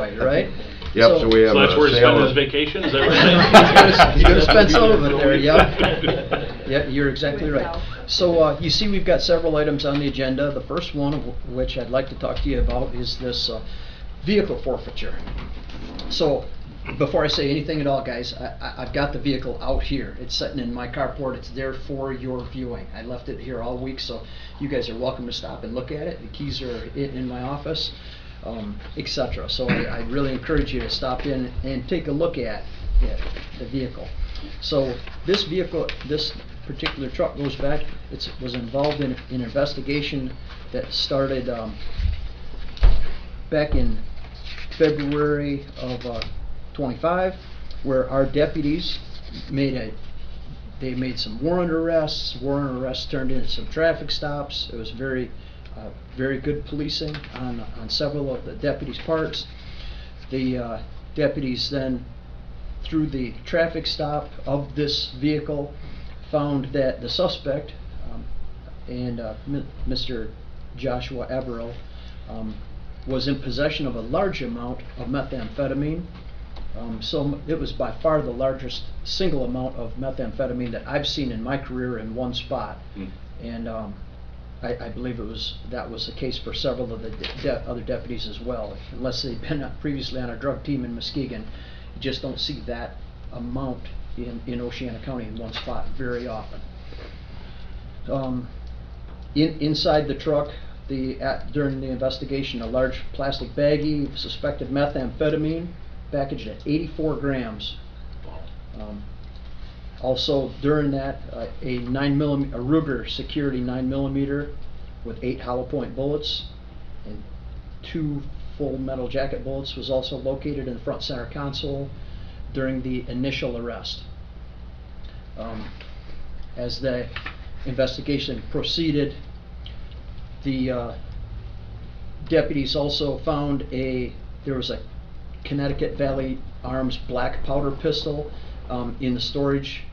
enjoy, right? Yep, so we have So that's a where he sale spent his of- vacation, is that what He's gonna spend some of it there, yep. Yeah, you're exactly right. So, you see we've got several items on the agenda. The first one of which I'd like to talk to you about is this vehicle forfeiture. So, before I say anything at all, guys, I've got the vehicle out here. It's sitting in my carport. It's there for your viewing. I left it here all week, so you guys are welcome to stop and look at it. The keys are in my office, etc. So I'd really encourage you to stop in and take a look at the vehicle. So this vehicle, this particular truck goes back, it was involved in an investigation that started back in February of 25, where our deputies made some warrant arrests. Warrant arrests turned into some traffic stops. It was very good policing on several of the deputies' parts. The deputies then, through the traffic stop of this vehicle, found that the suspect and Mr. Joshua Averill was in possession of a large amount of methamphetamine. So it was by far the largest single amount of methamphetamine that I've seen in my career in one spot. And I believe that was the case for several of the other deputies as well. Unless they've been previously on a drug team in Muskegon, you just don't see that amount in Oceana County in one spot very often. Inside the truck, during the investigation, a large plastic baggie of suspected methamphetamine, packaged at 84 grams. Also, during that, a Ruger Security 9mm with 8 hollow point bullets and 2 full metal jacket bullets was also located in the front center console during the initial arrest. As the investigation proceeded, the deputies also found there was a Connecticut Valley Arms black powder pistol in the storage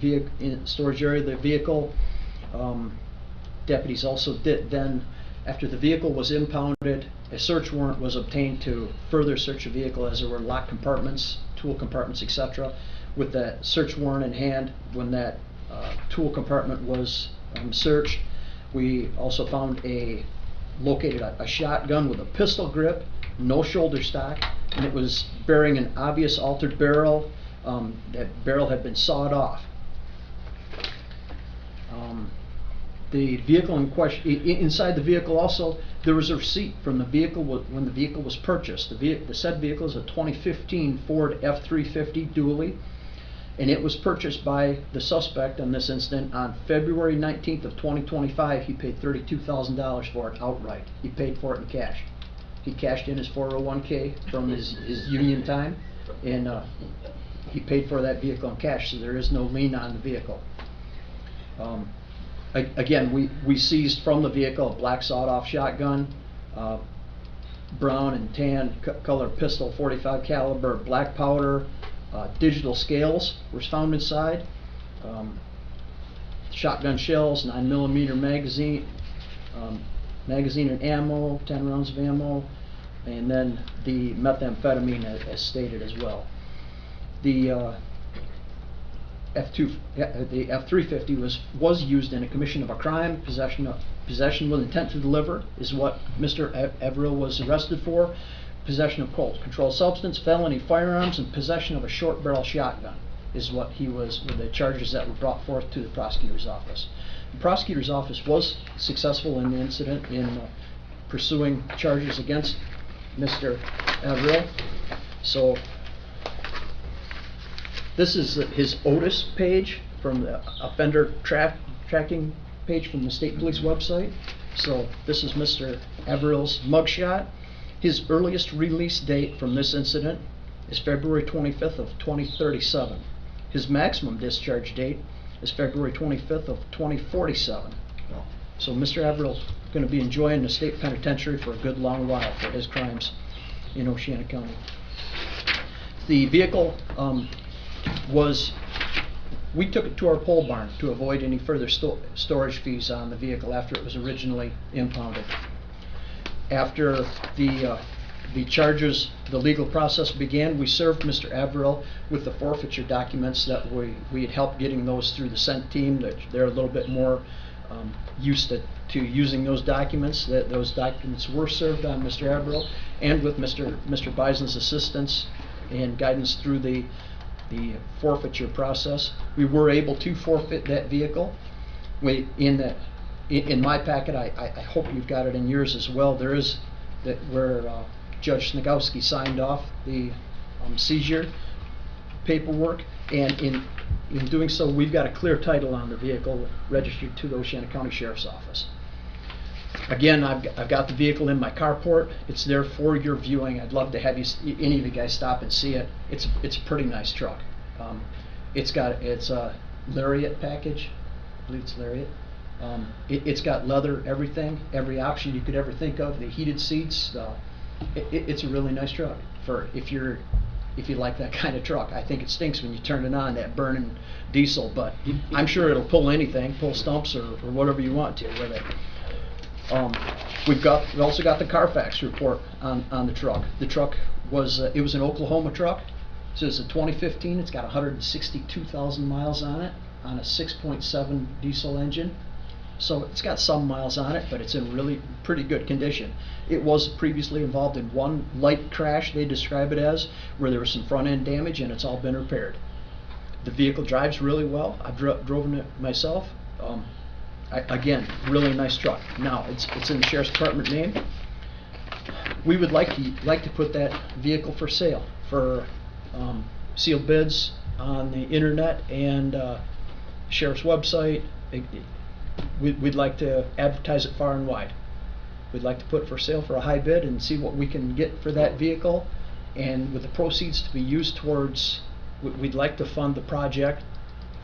area of the vehicle. Deputies also then, after the vehicle was impounded, a search warrant was obtained to further search the vehicle, as there were locked compartments, tool compartments, etc. With that search warrant in hand, when that tool compartment was searched, we also located a shotgun with a pistol grip, no shoulder stock, and it was bearing an obvious altered barrel. That barrel had been sawed off. The vehicle in question, inside the vehicle also, there was a receipt from the vehicle when the vehicle was purchased. The said vehicle is a 2015 Ford F-350 dually, and it was purchased by the suspect in this incident on February 19th of 2025. He paid $32,000 for it outright. He paid for it in cash. He cashed in his 401k from his union time, and he paid for that vehicle in cash, so there is no lien on the vehicle. Again, we seized from the vehicle a black sawed-off shotgun, brown and tan color pistol, .45 caliber, black powder, digital scales was found inside, shotgun shells, 9mm magazine and ammo, 10 rounds of ammo, and then the methamphetamine as stated as well. The F-350 was used in a commission of a crime. Possession with intent to deliver is what Mr. Averill was arrested for. Possession of controlled substance, felony firearms, and possession of a short barrel shotgun is what were the charges that were brought forth to the prosecutor's office. The prosecutor's office was successful in the incident in pursuing charges against Mr. Averill. So this is his Otis page from the offender tracking page from the state police website. So this is Mr. Averill's mugshot. His earliest release date from this incident is February 25th of 2037. His maximum discharge date is February 25th of 2047. So Mr. Averill's going to be enjoying the state penitentiary for a good long while for his crimes in Oceana County. The vehicle we took it to our pole barn to avoid any further storage fees on the vehicle after it was originally impounded. After the the charges, the legal process began. We served Mr. Averill with the forfeiture documents that we had helped getting those through the Scent team. That they're a little bit more used to using those documents. That those documents were served on Mr. Averill, and with Mr. Bison's assistance and guidance through the forfeiture process, we were able to forfeit that vehicle. In my packet, I hope you've got it in yours as well. There is that where Judge Snagowski signed off the seizure paperwork, and in doing so, we've got a clear title on the vehicle registered to the Oceana County Sheriff's Office. Again, I've got the vehicle in my carport. It's there for your viewing. I'd love to have any of you guys stop and see it. It's a pretty nice truck. It's a Lariat package. I believe it's Lariat. It's got leather, everything, every option you could ever think of. The heated seats. It's a really nice truck for if you like that kind of truck. I think it stinks when you turn it on, that burning diesel, but I'm sure it'll pull anything, pull stumps or whatever you want to with it. We also got the Carfax report on the truck. The truck was it was an Oklahoma truck. So it's a 2015. It's got 162,000 miles on it on a 6.7 diesel engine. So it's got some miles on it, but it's in really pretty good condition. It was previously involved in one light crash, they describe it as, where there was some front end damage, and it's all been repaired. The vehicle drives really well. I've driven it myself. Again, really nice truck. Now it's in the Sheriff's Department name. We would like to put that vehicle for sale for sealed bids on the internet and Sheriff's website. We'd like to advertise it far and wide. We'd like to put it for sale for a high bid and see what we can get for that vehicle, and with the proceeds to be used towards, we'd like to fund the project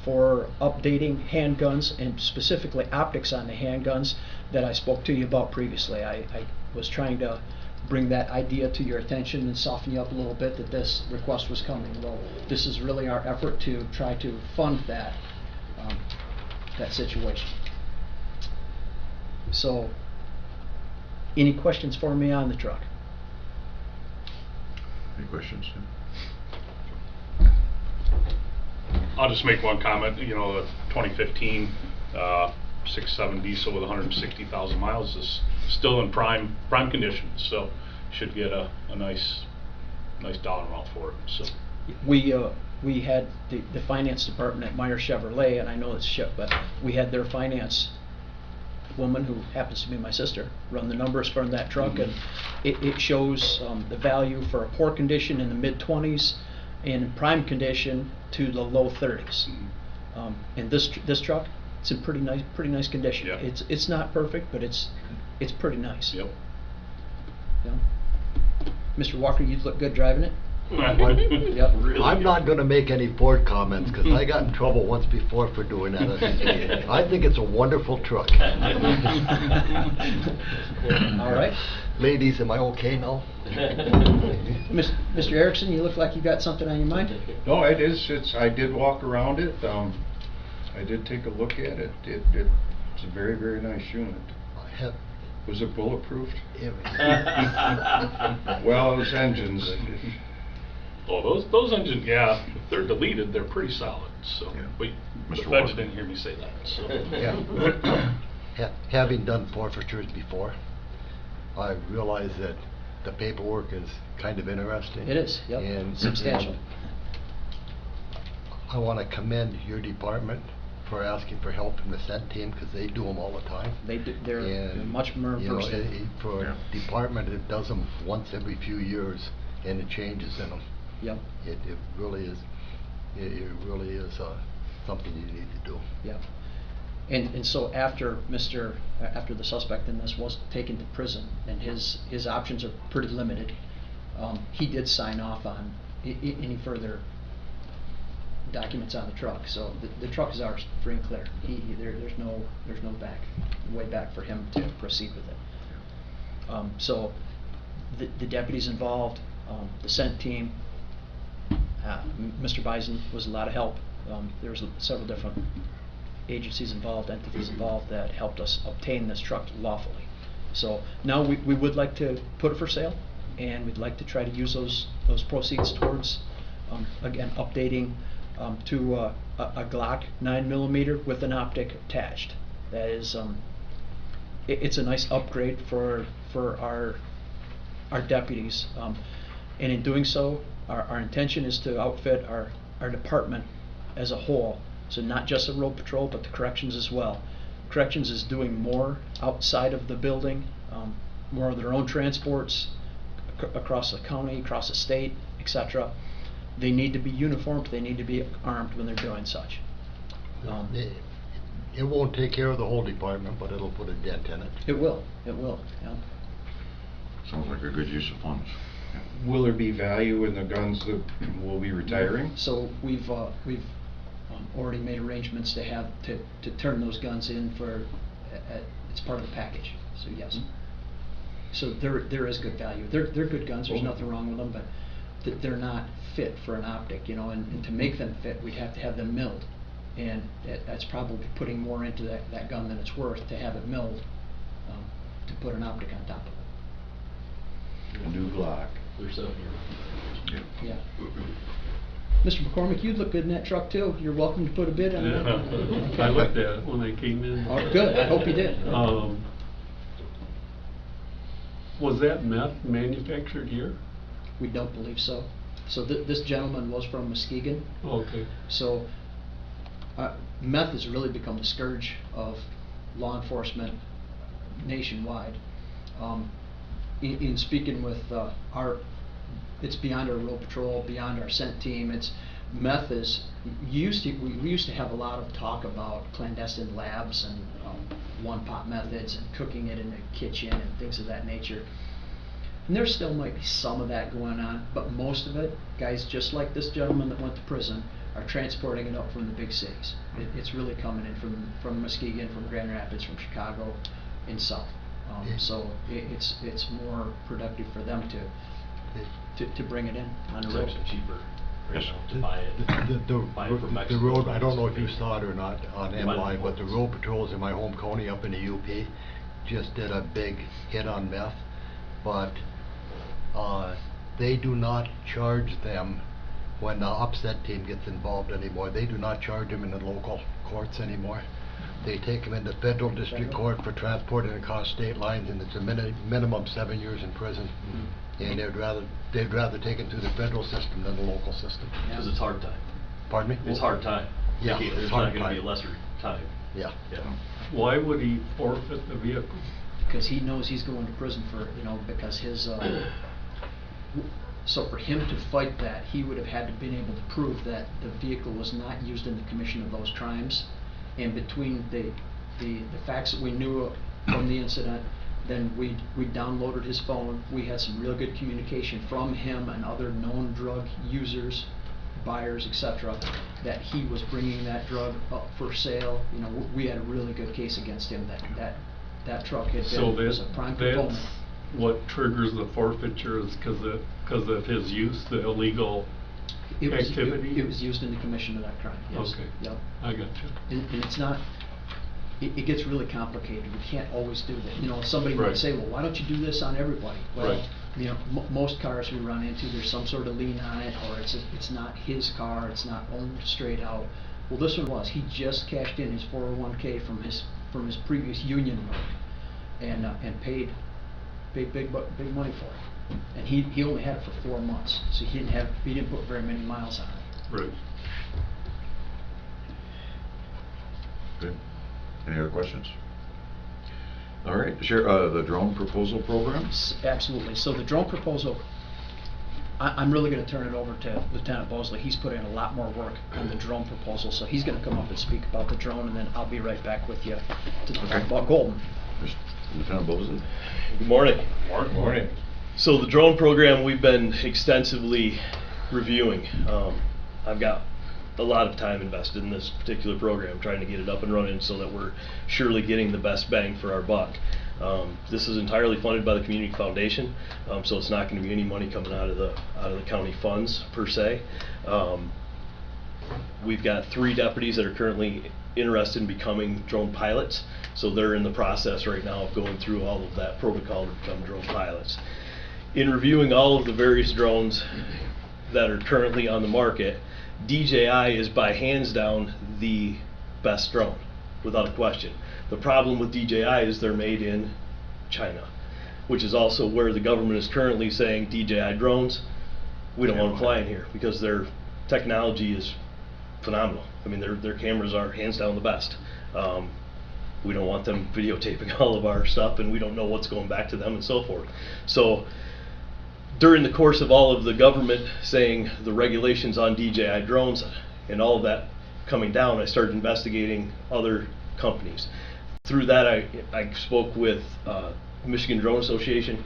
for updating handguns, and specifically optics on the handguns that I spoke to you about previously. I was trying to bring that idea to your attention and soften you up a little bit that this request was coming. Well, this is really our effort to try to fund that situation. So, any questions for me on the truck? Any questions, Tim? I'll just make one comment. You know, the 2015 6.7 diesel with 160,000 miles is still in prime condition, so should get a nice dollar amount for it. So we had the finance department at Meyer Chevrolet, and I know it's shipped, but we had their finance woman, who happens to be my sister, run the numbers from that truck, and it shows the value for a poor condition in the mid-20s and in prime condition to the low 30s. And this truck, it's in pretty nice condition. Yeah. It's not perfect, but it's pretty nice. Yep. Yeah. Mr. Walker, you look good driving it. Yep. Really I'm good. not going to make any Ford comments because I got in trouble once before for doing that. I think it's a wonderful truck. All right. Ladies, am I okay now? Mr. Erickson, you look like you got something on your mind. No, it is. I did walk around it. I did take a look at it. It's a very, very nice unit. Was it bulletproof? Well, those engines. Oh, those engines, yeah, if they're deleted, they're pretty solid. So, Yeah. but Mr. the Walker. feds didn't hear me say that. So. Yeah. Having done forfeitures before, I realize that the paperwork is kind of interesting. It is, yep, And substantial. I want to commend your department for asking for help from the Scent team, because they do them all the time. They're And, much more you know, versatile. for Yeah. a department that does them once every few years and it changes in them, Yep, it really is. It really is something you need to do. yep. And so after the suspect in this was taken to prison, and his options are pretty limited, he did sign off on any further documents on the truck. So the truck is ours free and clear. There's no way back for him to proceed with it. So the deputies involved, the Scent team, Mr. Bison was a lot of help. There was several different agencies involved, entities involved, that helped us obtain this truck lawfully. So now we would like to put it for sale. and we'd like to try to use those proceeds towards, again, updating to a Glock 9mm with an optic attached. That is, it's a nice upgrade for our deputies, and in doing so, our intention is to outfit our department as a whole. So not just the road patrol, but the corrections as well. Corrections is doing more outside of the building, more of their own transports across the county, across the state, etc. They need to be uniformed, they need to be armed when they're doing such. It won't take care of the whole department, but it'll put a dent in it. It will, yeah. Sounds like a good use of funds. Will there be value in the guns that will be retiring? So we've already made arrangements to have to turn those guns in for it's part of the package. So yes. So there is good value. They're good guns. There's nothing wrong with them, but they're not fit for an optic, you know. And to make them fit, we'd have to have them milled, and that's probably putting more into that gun than it's worth to have it milled to put an optic on top of it. A new Glock. Yeah. Mr. McCormick, you look good in that truck too. You're welcome to put a bid on it. I looked at it when I came in. Oh, good. I hope you did. Was that meth manufactured here? We don't believe so. So this gentleman was from Muskegon. Okay. So meth has really become the scourge of law enforcement nationwide. In speaking with it's beyond our road patrol, beyond our scent team. It's meth is we used to have a lot of talk about clandestine labs and one-pot methods and cooking it in the kitchen and things of that nature. And there still might be some of that going on, but most of it, guys just like this gentleman that went to prison, are transporting it up from the big cities. It's really coming in from Muskegon, from Grand Rapids, from Chicago, and south. So it's more productive for them to bring it in on the road. It's cheaper right Yes. now to buy it. Buy it from The Mexico. road, I don't know if you saw it or not on You might MLI, have but the noticed. road patrols in my home county up in the UP just did a big hit on meth, but they do not charge them when the upset team gets involved anymore. They do not charge them in the local courts anymore. They take them into federal district court for transporting across state lines, and it's a minimum 7 years in prison. And they'd rather take it through the federal system than the local system. Because it's hard time. Pardon me? It's hard time. Yeah, There's it's not hard gonna be a time. lesser time. Yeah. Yeah. Why would he forfeit the vehicle? Because he knows he's going to prison for, because his, so for him to fight that, he would have had to been able to prove that the vehicle was not used in the commission of those crimes. And between the facts that we knew from the incident, then we downloaded his phone. We had some real good communication from him and other known drug users, buyers, etc., that he was bringing that drug up for sale. We had a really good case against him. That truck had So been was a prime component. that's what triggers the forfeiture is because of his use, the illegal activity? It was used in the commission of that crime, yes. Okay. Yep. I got you. And it's not, it gets really complicated. We can't always do that. Somebody might Right. say, well, why don't you do this on everybody? Well, Right. most cars we run into, there's some sort of lien on it, or it's not his car, it's not owned straight out. Well, this one was. He just cashed in his 401k from his previous union work, and paid big money for it. And he only had it for 4 months, so he didn't put very many miles on it. Right. Good. Any other questions? All right, share the drone proposal program. Absolutely. So the drone proposal, I'm really going to turn it over to Lieutenant Bosley. He's put in a lot more work on the drone proposal, so he's going to come up and speak about the drone, and then I'll be right back with you to talk Okay. about Golden. Lieutenant Bosley. Good morning. Morning. So the drone program we've been extensively reviewing. I've got a lot of time invested in this particular program, trying to get it up and running so that we're surely getting the best bang for our buck. This is entirely funded by the Community Foundation, so it's not going to be any money coming out of the county funds per se. We've got 3 deputies that are currently interested in becoming drone pilots, so they're in the process right now of going through all of that protocol to become drone pilots. in reviewing all of the various drones that are currently on the market, DJI is by hands down the best drone, without a question. The problem with DJI is they're made in China, which is also where the government is currently saying DJI drones, we don't want them flying here because their technology is phenomenal. I mean, their cameras are hands down the best. We don't want them videotaping all of our stuff, and we don't know what's going back to them and so forth. So during the course of all of the government saying the regulations on DJI drones and all of that coming down, I started investigating other companies. Through that, I spoke with Michigan Drone Association,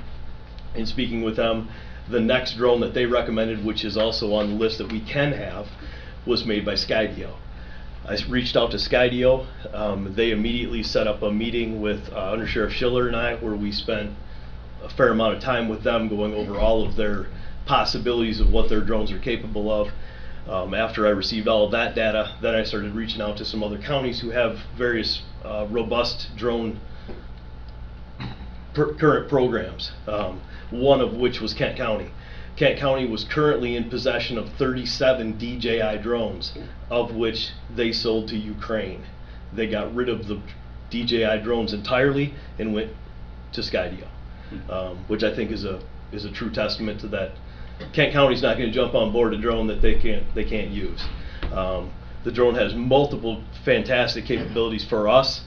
and speaking with them, the next drone that they recommended, which is also on the list that we can have, was made by Skydio. I reached out to Skydio. They immediately set up a meeting with Under Sheriff Schiller and I, where we spent a fair amount of time with them going over all of their possibilities of what their drones are capable of. After I received all of that data, then I started reaching out to some other counties who have various robust drone current programs, one of which was Kent County. Kent County was currently in possession of 37 DJI drones, of which they sold to Ukraine. They got rid of the DJI drones entirely and went to Skydio, which I think is a true testament to that. Kent County's not going to jump on board a drone that they can't use. The drone has multiple fantastic capabilities for us.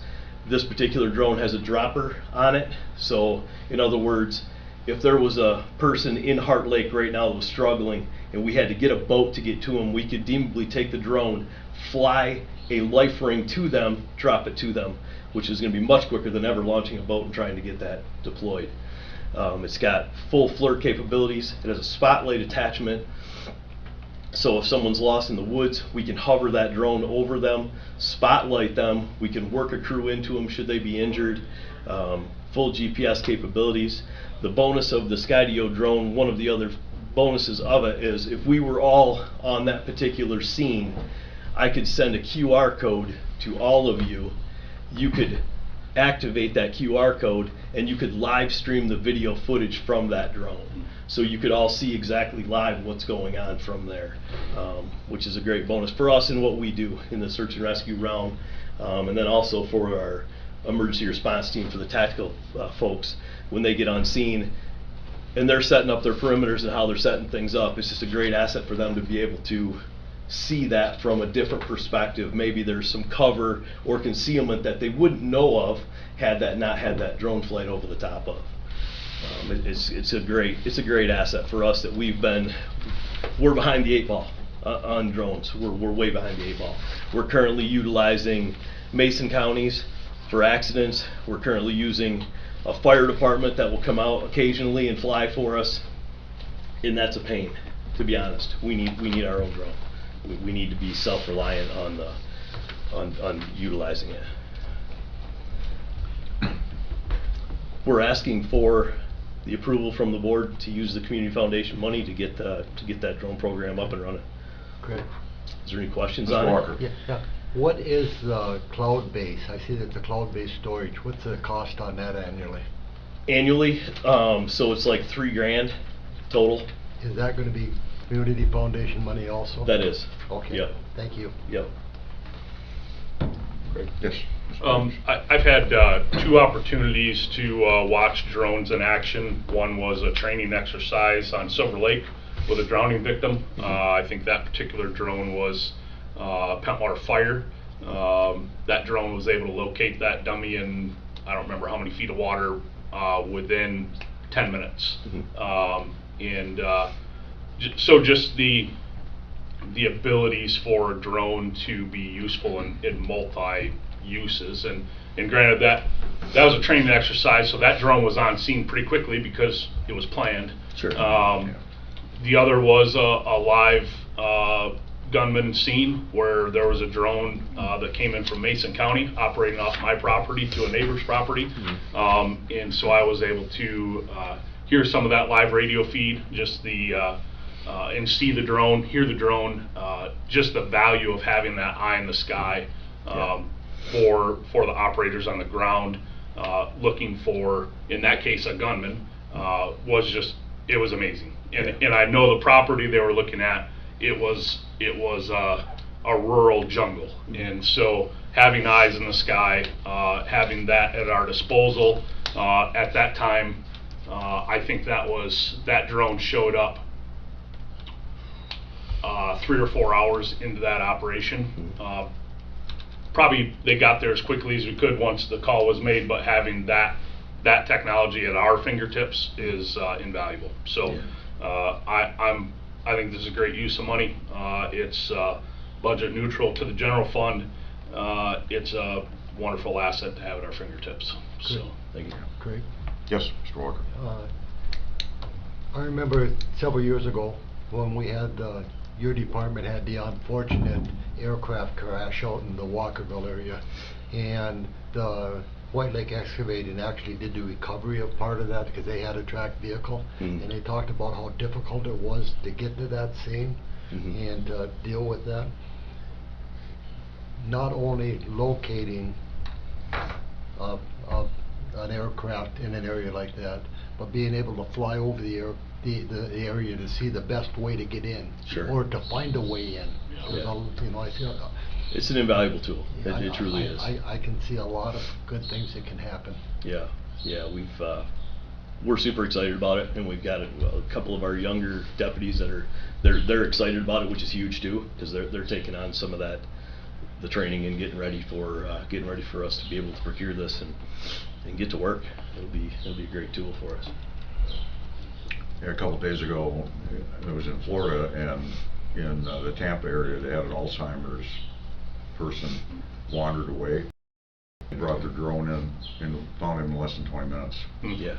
This particular drone has a dropper on it, so in other words, if there was a person in Heart Lake right now that was struggling and we had to get a boat to get to them, we could deemably take the drone, fly a life ring to them, drop it to them, which is going to be much quicker than ever launching a boat and trying to get that deployed. It's got full FLIR capabilities. It has a spotlight attachment, so if someone's lost in the woods, we can hover that drone over them, spotlight them, we can work a crew into them should they be injured, full GPS capabilities. The bonus of the Skydio drone, one of the other bonuses of it is if we were all on that particular scene, I could send a QR code to all of you. You could activate that QR code and you could live stream the video footage from that drone. So you could all see exactly live what's going on from there, which is a great bonus for us in what we do in the search and rescue realm, and then also for our emergency response team, for the tactical folks, when they get on scene and they're setting up their perimeters and how they're setting things up. It's just a great asset for them to be able to see that from a different perspective. Maybe there's some cover or concealment that they wouldn't know of had that not had that drone flight over the top of. It's a great asset for us that we're behind the 8 ball on drones. We're way behind the 8 ball. We're currently utilizing Mason counties for accidents. We're currently using a fire department that will come out occasionally and fly for us, and that's a pain, to be honest. We need our own drone. We need to be self-reliant on utilizing it. We're asking for the approval from the board to use the community foundation money to get that drone program up and running. Great. Is there any questions Mr. on Walker. it? Yeah. What is cloud base? I see that the cloud based storage. What's the cost on that annually? Annually, so it's like $3,000 total. Is that going to be community foundation money also? That is. Okay. Yep. Thank you. Yep. Great. Yes. I've had 2 opportunities to watch drones in action. One was a training exercise on Silver Lake with a drowning victim. I think that particular drone was Pentwater Fire. That drone was able to locate that dummy in, I don't remember how many feet of water, within 10 minutes. So just the abilities for a drone to be useful in multi-uses, and granted that was a training exercise, so that drone was on scene pretty quickly because it was planned. Sure. The other was a live gunman scene where there was a drone that came in from Mason County operating off my property to a neighbor's property, and so I was able to hear some of that live radio feed, just and see the drone, hear the drone, just the value of having that eye in the sky for the operators on the ground looking for, in that case, a gunman, was just it was amazing. And I know the property they were looking at, it was a rural jungle. And so having eyes in the sky, having that at our disposal, at that time, I think that drone showed up 3 or 4 hours into that operation. Probably they got there as quickly as we could once the call was made, but having that technology at our fingertips is invaluable. So I think this is a great use of money. It's budget neutral to the general fund. It's a wonderful asset to have at our fingertips. So Thank you. Craig? Yes, Mr. Walker. I remember several years ago when we had, your department had the unfortunate aircraft crash out in the Walkerville area, and the White Lake Excavating actually did the recovery of part of that because they had a tracked vehicle, and they talked about how difficult it was to get to that scene and deal with that. Not only locating an aircraft in an area like that, but being able to fly over the area to see the best way to get in, Sure. or to find a way in. Yeah. You know, I see. It's an invaluable tool. It truly is. I can see a lot of good things that can happen. Yeah, we're super excited about it, and we've got a couple of our younger deputies that are they're excited about it, which is huge too, because they're taking on some of that, the training and getting ready for us to be able to procure this and get to work. It'll be a great tool for us. Yeah, a couple of days ago, I was in Florida, and in the Tampa area, they had an Alzheimer's person wandered away. They brought their drone in and found him in less than 20 minutes. Yeah.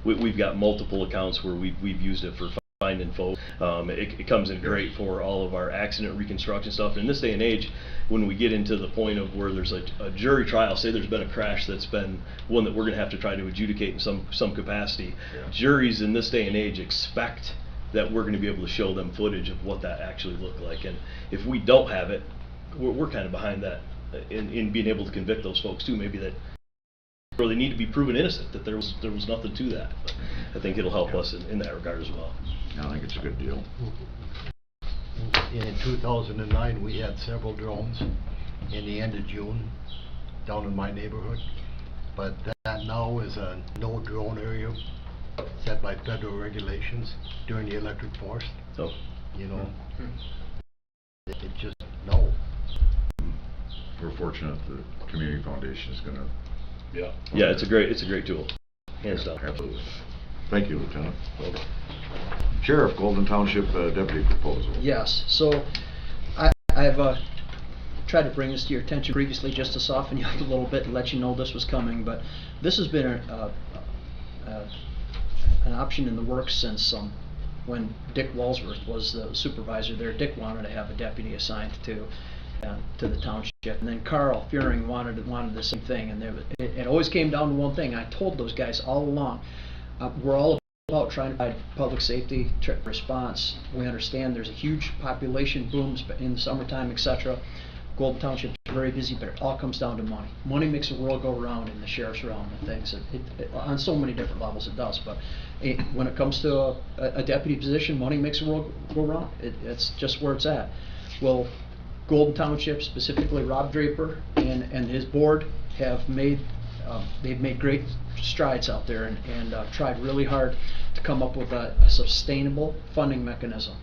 We've got multiple accounts where we've used it for finding folks. It comes in great for all of our accident reconstruction stuff. And in this day and age, when we get into the point of where there's a jury trial, say there's been a crash that's been one that we're going to have to try to adjudicate in some capacity. Yeah. Juries in this day and age expect that we're going to be able to show them footage of what that actually looked like. And if we don't have it, we're kind of behind that in being able to convict those folks too. Maybe that, or they need to be proven innocent, that there was nothing to that. But I think it'll help us in that regard as well. I think it's a good deal. In 2009, we had several drones in the end of June down in my neighborhood, but that now is a no drone area set by federal regulations during the electric force. So, you know, it just no. We're fortunate the Community Foundation is going to. Yeah, it's a great tool, hands down. Absolutely. Thank you, Lieutenant. Sheriff, Golden Township deputy proposal. Yes, so I've tried to bring this to your attention previously just to soften you up a little bit and let you know this was coming, but this has been an option in the works since when Dick Walsworth was the supervisor there. Dick wanted to have a deputy assigned to the township, and then Carl Fearing wanted the same thing, and it always came down to one thing. I told those guys all along, we're all about trying to provide public safety response. We understand there's a huge population booms in the summertime, etc. Golden Township is very busy, but it all comes down to money. Money makes the world go round in the sheriff's realm and things. On so many different levels it does, but when it comes to a deputy position, money makes the world go round. It's just where it's at. Well, Golden Township, specifically Rob Draper and his board, have made they've made great strides out there and tried really hard to come up with a sustainable funding mechanism.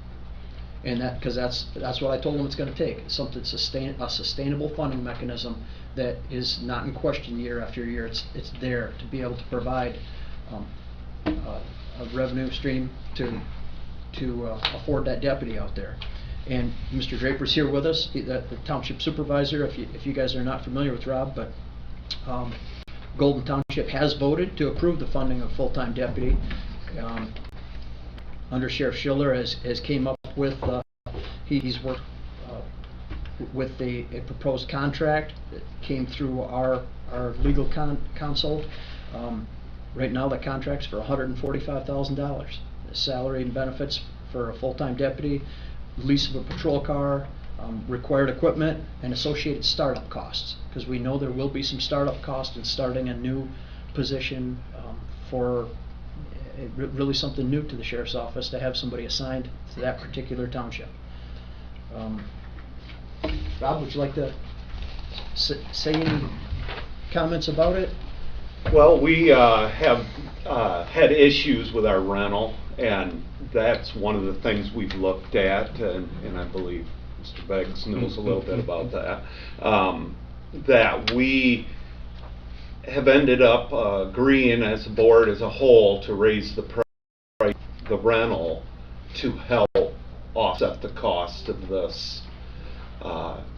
And because that's what I told them it's going to take. It's something a sustainable funding mechanism that is not in question year after year. It's there to be able to provide a revenue stream to afford that deputy out there. And Mr. Draper's here with us, the township supervisor. If you guys are not familiar with Rob, but Golden Township has voted to approve the funding of full-time deputy. Under Sheriff Schiller has came up with he's worked with a proposed contract that came through our legal counsel. Right now the contract's for $145,000. The salary and benefits for a full-time deputy, lease of a patrol car, required equipment, and associated startup costs, because we know there will be some startup costs in starting a new position for really something new to the sheriff's office to have somebody assigned to that particular township. Rob, would you like to say any comments about it? Well, we have had issues with our rental, and that's one of the things we've looked at, and I believe Mr. Beggs knows a little bit about that, that we have ended up agreeing as a board as a whole to raise the price of the rental to help offset the cost of this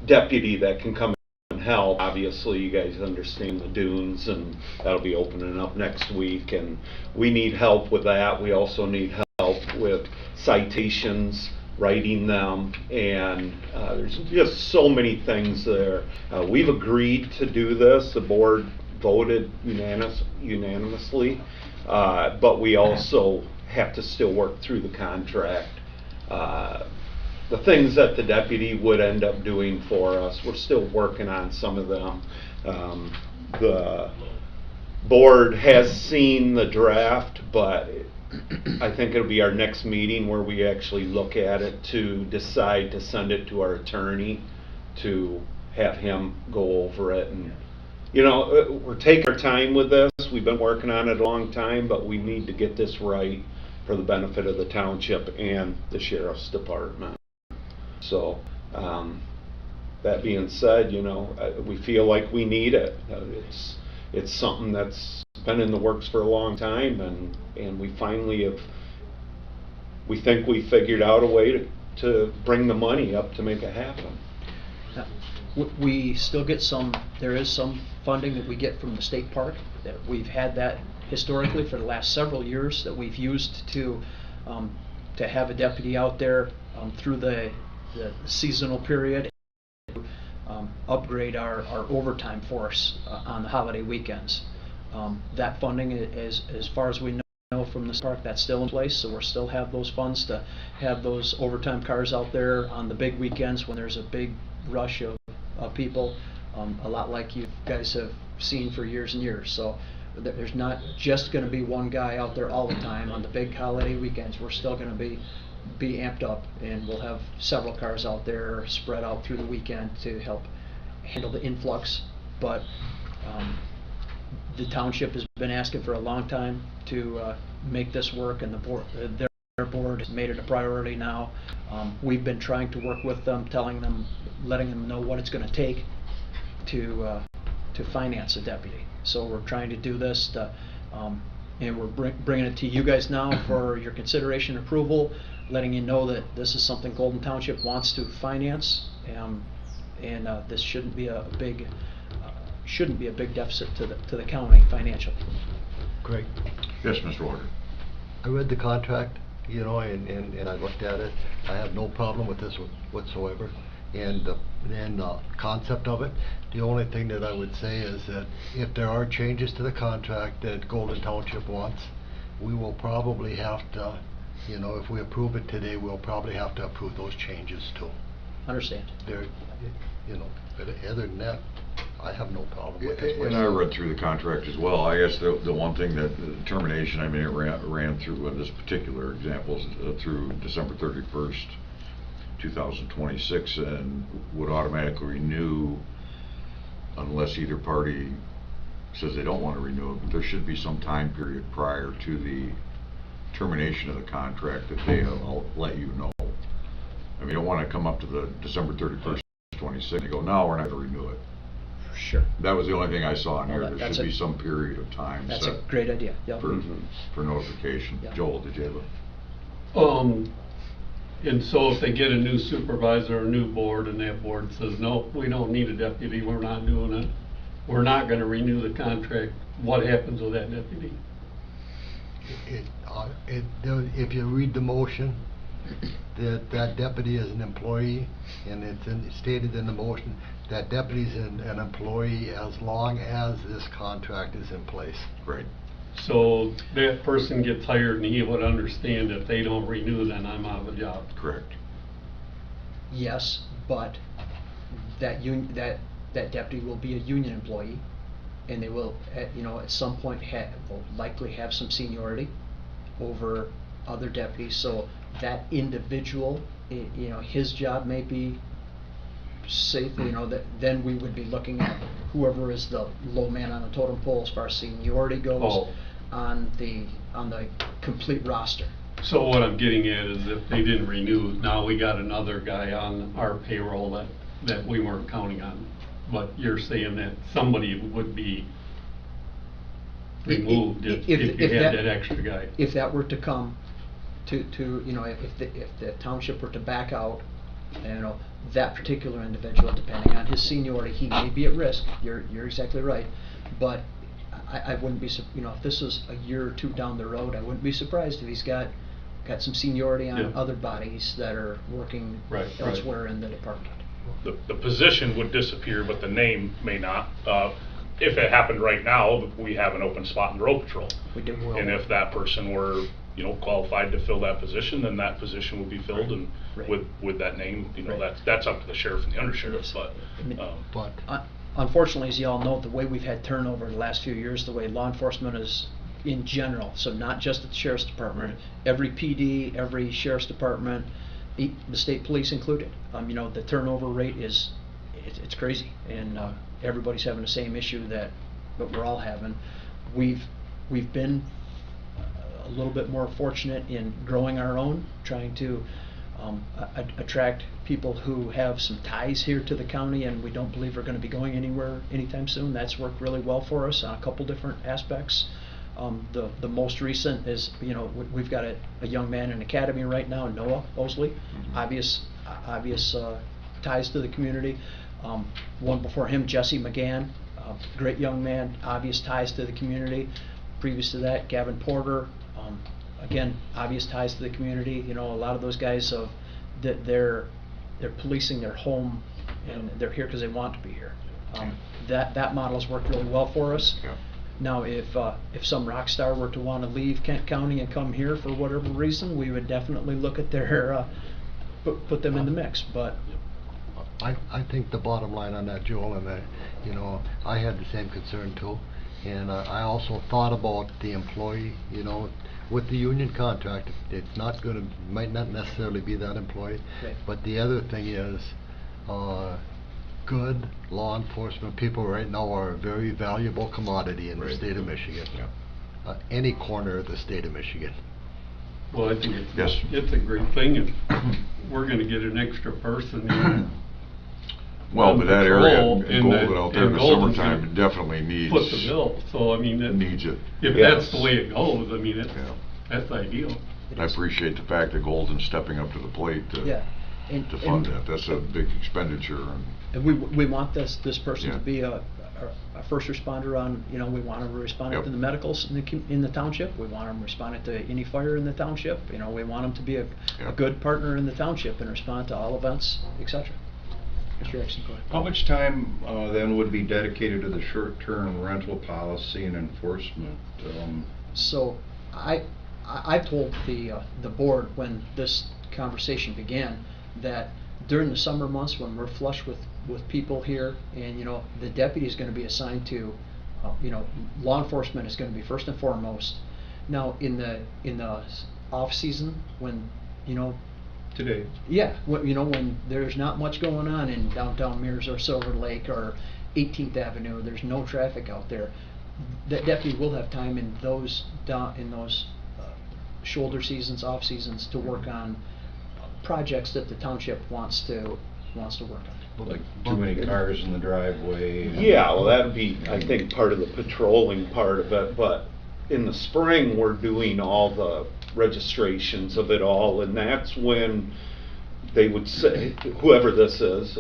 deputy that can come and help. Obviously, you guys understand the dunes, and that'll be opening up next week, and we need help with that. We also need help with citations, writing them, and there's just so many things there. We've agreed to do this. The board voted unanimously, but we also have to still work through the contract. The things that the deputy would end up doing for us, we're still working on some of them. The board has seen the draft, but I think it'll be our next meeting where we actually look at it to decide to send it to our attorney to have him go over it. And you know, we're taking our time with this. We've been working on it a long time, but we need to get this right for the benefit of the township and the sheriff's department. So, that being said, you know, we feel like we need it. It's something that's been in the works for a long time, and we finally we think we figured out a way to bring the money up to make it happen. We still get there is some funding that we get from the state park, that we've had that historically for the last several years, that we've used to have a deputy out there through the seasonal period, upgrade our overtime force on the holiday weekends. That funding is, as far as we know from the park, that's still in place, so we'll still have those funds to have those overtime cars out there on the big weekends when there's a big rush of people, a lot like you guys have seen for years and years. So there's not just going to be one guy out there all the time on the big holiday weekends. We're still going to be amped up, and we'll have several cars out there spread out through the weekend to help handle the influx. But the township has been asking for a long time to make this work, and the board, their board has made it a priority now. We've been trying to work with them, letting them know what it's going to take to finance a deputy. So we're trying to do this, and we're bringing it to you guys now for your consideration and approval, letting you know that this is something Golden Township wants to finance, and this shouldn't be a big deficit to the county financially. Greg? Yes, Mr. Walker. I read the contract, you know, and I looked at it. I have no problem with this whatsoever. And the concept of it, the only thing that I would say is that if there are changes to the contract that Golden Township wants, we will probably have to, you know, if we approve it today, we'll probably have to approve those changes too. Understand. There, you know, but other than that, I have no problem with it. And I read through the contract as well. I guess the one thing that the termination, I mean, it ran through this particular example through December 31st, 2026, and would automatically renew unless either party says they don't want to renew it. But there should be some time period prior to the termination of the contract that they'll let you know. I mean, you don't want to come up to the December 31st, 26, and go, no, we're not going to renew it. Sure. That was the only thing I saw in here. Well, There should be some period of time That's set a great idea. Yep. for notification. Yeah. Joel, did you have a? And so if they get a new supervisor or a new board, and that board says, no, we don't need a deputy, we're not doing it, we're not gonna renew the contract, what happens with that deputy? If you read the motion, that deputy is an employee, and it's stated in the motion that deputy's an employee as long as this contract is in place. Right. So that person gets hired, and he would understand if they don't renew, then I'm out of a job. Correct. Yes, but that deputy will be a union employee, and they will, at some point, will likely have some seniority over other deputies, so that individual, you know, his job may be safe, you know, that then we would be looking at whoever is the low man on the totem pole as far as seniority goes Oh. on the complete roster. So what I'm getting at is if they didn't renew, now we got another guy on our payroll that we weren't counting on. But you're saying that somebody would be removed if you had that extra guy. If that were to come to, you know, if the township were to back out, you know, that particular individual, depending on his seniority, he may be at risk. You're exactly right, but I wouldn't be, you know, if this is a year or two down the road, I wouldn't be surprised if he's got some seniority on Yeah. other bodies that are working Right. elsewhere in the department. The position would disappear, but the name may not. If it happened right now, we have an open spot in the road patrol. We do. And if that person were, you know, qualified to fill that position, then that position would be filled, and Right. with that name, you know, Right. that's up to the sheriff and the undersheriff, Yes. but, But Unfortunately, as you all know, the way we've had turnover the last few years, the way law enforcement is in general, so not just at the sheriff's department, every PD, every sheriff's department, the state police included, you know, the turnover rate it's crazy, and everybody's having the same issue that we're all having. We've been a little bit more fortunate in growing our own, trying to attract people who have some ties here to the county, and we don't believe are going to be going anywhere anytime soon. That's worked really well for us on a couple different aspects. The most recent is, you know, we've got a young man in academy right now, Noah Osley, obvious ties to the community. One before him, Jesse McGann, great young man, obvious ties to the community. Previous to that, Gavin Porter, again, obvious ties to the community. You know, a lot of those guys, they're policing their home, and they're here because they want to be here. That model has worked really well for us. Yeah. Now, if some rock star were to want to leave Kent County and come here for whatever reason, we would definitely look at their put them in the mix. But I think the bottom line on that, Joel, and you know, I had the same concern too, and I also thought about the employee, you know, with the union contract, it's not going to, might not necessarily be that employee, Right. but the other thing is, good law enforcement people right now are a very valuable commodity in the Right. state of Michigan. Yeah. Any corner of the state of Michigan. Well, I think Yes. it's a great thing if we're gonna get an extra person in. Well, on but that area, patrol, and Golden out there in and the Golden's summertime gonna definitely needs. Foot the bill, so I mean, Needs it. if Yes. that's the way it goes, I mean, Yeah. that's ideal. I appreciate the fact that Golden's stepping up to the plate yeah, and, to fund that. That's a big expenditure, and we want this person Yeah. to be a first responder on, you know, we want them to respond Yep. to the medicals in the township. We want them to respond to any fire in the township. You know, we want them to be a Yep. good partner in the township and respond to all events, etc. Mr. Erickson, go ahead. How much time then would be dedicated to the short-term rental policy and enforcement? So I told the board when this conversation began that during the summer months when we're flush with people here, and you know, the deputy is going to be assigned to, you know, law enforcement is going to be first and foremost. Now in the off season when, you know, Today. yeah, you know, when there's not much going on in downtown Mears or Silver Lake or 18th Avenue, there's no traffic out there. That deputy will have time in those shoulder seasons, off seasons, to work on projects that the township wants to work on. Like too many cars in the driveway. Yeah, well, that'd be, I think, part of the patrolling part of it, but in the spring, we're doing all the registrations of it all, and that's when they would say, whoever this is,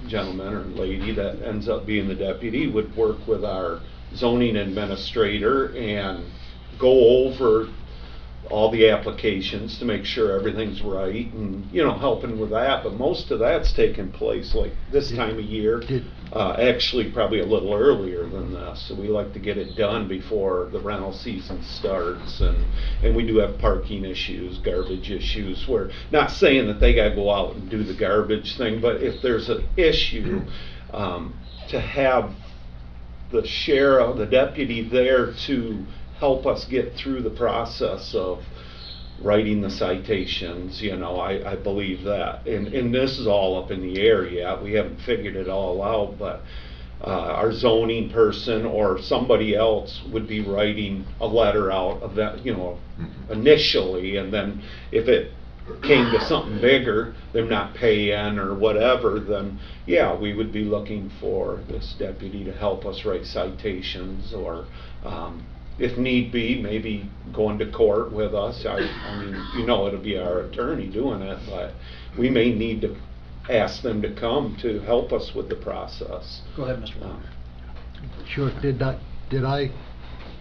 gentleman or lady that ends up being the deputy, would work with our zoning administrator and go over all the applications to make sure everything's right, and, you know, helping with that. But most of that's taking place like this time of year, actually probably a little earlier than this. So we like to get it done before the rental season starts, and we do have parking issues, garbage issues, where, not saying that they gotta go out and do the garbage thing, but if there's an issue, to have the sheriff, the deputy there to help us get through the process of writing the citations, you know, I believe that. And this is all up in the air yet. We haven't figured it all out, but our zoning person or somebody else would be writing a letter out of that, you know, initially, and then if it came to something bigger, them not paying or whatever, then yeah, we would be looking for this deputy to help us write citations, or if need be, maybe going to court with us. I mean, you know, it'll be our attorney doing it, but we may need to ask them to come to help us with the process. Go ahead, Mr. Wagner. Sure, did I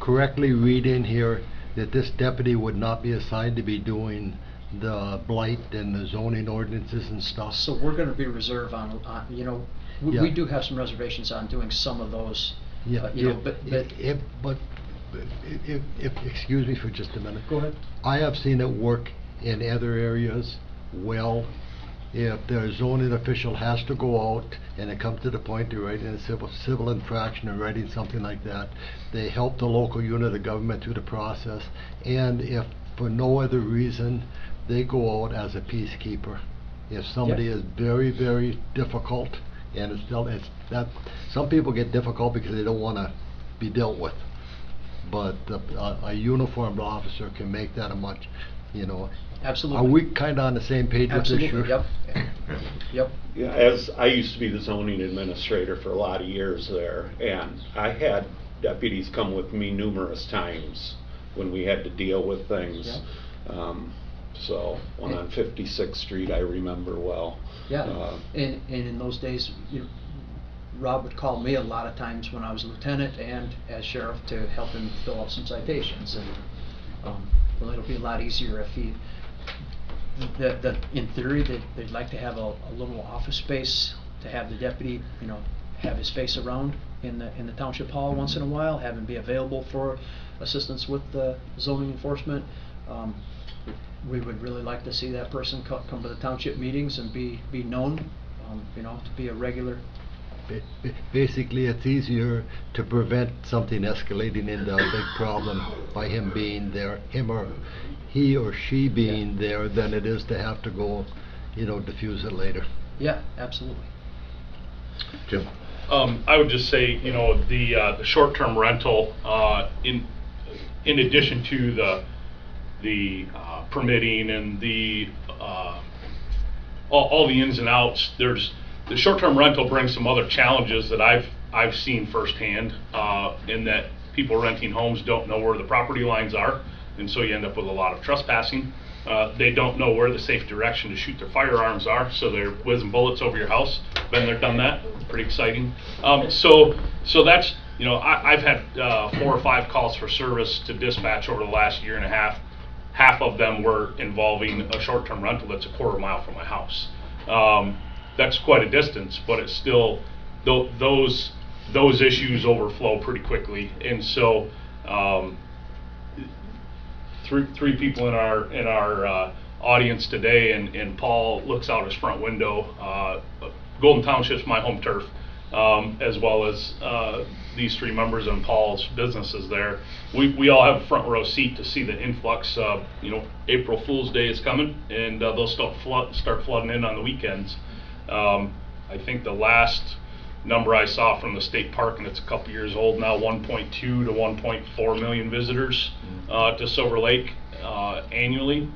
correctly read in here that this deputy would not be assigned to be doing the blight and the zoning ordinances and stuff? So we're gonna be reserved on, you know, we Yeah. do have some reservations on doing some of those, Yeah, you know, but if, excuse me for just a minute. Go ahead. I have seen it work in other areas well. If the zoning official has to go out and it comes to the point of writing a civil infraction or writing something like that, they help the local unit of government through the process. And if for no other reason, they go out as a peacekeeper. If somebody Yeah. is very, very difficult, and that some people get difficult because they don't want to be dealt with, but a uniformed officer can make that a much, you know. Absolutely. Are we kind of on the same page with this? Absolutely, yep. Yep. Yeah, as I used to be the zoning administrator for a lot of years there, and I had deputies come with me numerous times when we had to deal with things. So one on 56th Street I remember well. Yeah, and in those days, you know, Rob would call me a lot of times when I was lieutenant and as sheriff to help him fill out some citations, and well, it'll be a lot easier if he, in theory, they'd like to have a little office space to have the deputy, you know, have his face around in the township hall once in a while, have him be available for assistance with the zoning enforcement. We would really like to see that person come to the township meetings and be known, you know, to be a regular. Basically, it's easier to prevent something escalating into a big problem by him being there, he or she being there, than it is to have to go, you know, diffuse it later. Yeah, absolutely. Jim? I would just say, you know, the short-term rental, in addition to the permitting and the all the ins and outs, the short-term rental brings some other challenges that I've seen firsthand, in that people renting homes don't know where the property lines are, and so you end up with a lot of trespassing. They don't know where the safe direction to shoot their firearms are, so they're whizzing bullets over your house. Been there, done that. Pretty exciting. So that's, you know, I've had 4 or 5 calls for service to dispatch over the last year and a half. Half of them were involving a short-term rental that's a quarter mile from my house. That's quite a distance, but it's still, those issues overflow pretty quickly, and so three people in our audience today, and Paul looks out his front window. Golden Township's my home turf, as well as these 3 members and Paul's businesses there. We all have a front row seat to see the influx. You know, April Fool's Day is coming, and they'll start flooding in on the weekends. I think the last number I saw from the state park, and it's a couple years old now, 1.2 to 1.4 million visitors to Silver Lake annually.